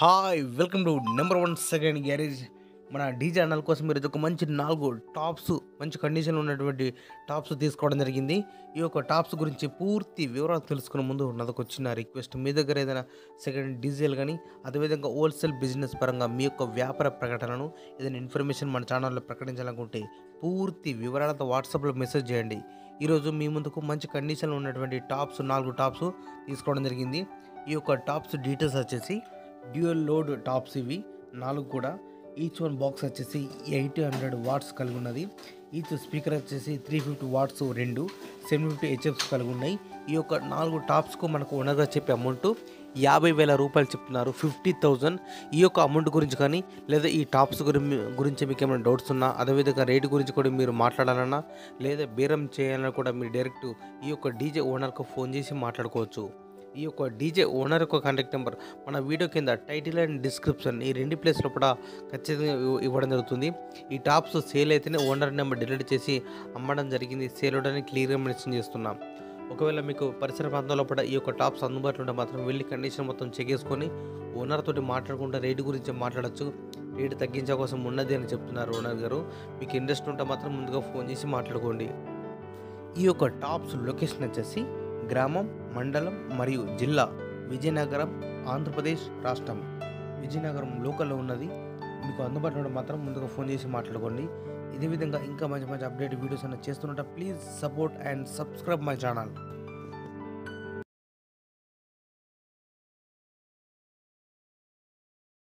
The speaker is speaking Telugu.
Hi welcome to number one second garage. మన డీజే అన్నల కోసం మీరు ఒక మంచి 4 టాప్స్ మంచి కండిషన్లో ఉన్నటువంటి టాప్స్ తీసుకోవడం జరిగింది. ఈ యొక్క టాప్స్ గురించి పూర్తి వివరాలు తెలుసుకునే ముందు నాదొక చిన్న రిక్వెస్ట్. మీ దగ్గర ఏదైనా సెకండ్ డీజిల్ కానీ అదేవిధంగా హోల్సేల్ బిజినెస్ పరంగా మీ యొక్క వ్యాపార ప్రకటనను ఏదైనా ఇన్ఫర్మేషన్ మన ఛానల్లో ప్రకటించాలనుకుంటే పూర్తి వివరాలతో వాట్సాప్లో మెసేజ్ చేయండి. ఈరోజు మీ ముందుకు మంచి కండిషన్లో ఉన్నటువంటి టాప్స్ 4 టాప్స్ తీసుకోవడం జరిగింది. ఈ యొక్క టాప్స్ డీటెయిల్స్ వచ్చేసి డ్యూయల్ లోడ్ టాప్స్ ఇవి 4 కూడా. ఈచ్ వన్ బాక్స్ వచ్చేసి 800 వాట్స్ కలిగి ఉన్నది. ఈచ్ స్పీకర్ వచ్చేసి 350 వాట్స్ 2 750 హెచ్ఎఫ్స్ కలిగి ఉన్నాయి. ఈ యొక్క 4 టాప్స్కు మనకు ఓనర్గా చెప్పే అమౌంట్ 50,000 రూపాయలు చెప్తున్నారు, 50,000. ఈ యొక్క అమౌంట్ గురించి కానీ లేదా ఈ టాప్స్ గురించి మీకు ఏమైనా డౌట్స్ ఉన్నా, అదేవిధంగా రేటు గురించి కూడా మీరు మాట్లాడాలన్నా లేదా బేరం చేయాలన్నా కూడా మీరు డైరెక్ట్ ఈ యొక్క డీజే ఓనర్కు ఫోన్ చేసి మాట్లాడుకోవచ్చు. ఈ యొక్క డీజే ఓనర్ యొక్క కాంటాక్ట్ నెంబర్ మన వీడియో కింద టైటిల్ అండ్ డిస్క్రిప్షన్ ఈ 2 ప్లేస్ లోపల ఖచ్చితంగా ఇవ్వడం జరుగుతుంది. ఈ టాప్స్ సేల్ అయితేనే ఓనర్ నెంబర్ డిలీట్ చేసి అమ్మడం జరిగింది, సేల్ అవడానికి క్లియర్గా మెన్షన్ చేస్తున్నాం. ఒకవేళ మీకు పరిసర ప్రాంతంలో కూడా ఈ యొక్క టాప్స్ అందుబాటులో ఉంటే మాత్రం వెళ్ళి కండిషన్ మొత్తం చెక్ చేసుకొని ఓనర్ తోటి మాట్లాడుకుంటే రేటు గురించి మాట్లాడచ్చు. రేటు తగ్గించే కోసం ఉన్నది అని చెప్తున్నారు ఓనర్ గారు. మీకు ఇంట్రెస్ట్ ఉంటే మాత్రం ముందుగా ఫోన్ చేసి మాట్లాడుకోండి. ఈ యొక్క టాప్స్ లొకేషన్ వచ్చేసి గ్రామం, మండలం మరియు జిల్లా విజయనగరం, ఆంధ్రప్రదేశ్ రాష్ట్రం. విజయనగరం లోకల్లో ఉన్నది. మీకు అందుబాటులో ఉంటే మాత్రం ముందుగా ఫోన్ చేసి మాట్లాడుకోండి. ఇదే విధంగా ఇంకా మంచి మంచి అప్డేట్ వీడియోస్ అన్న చేస్తున్నట్టు please support and subscribe my channel.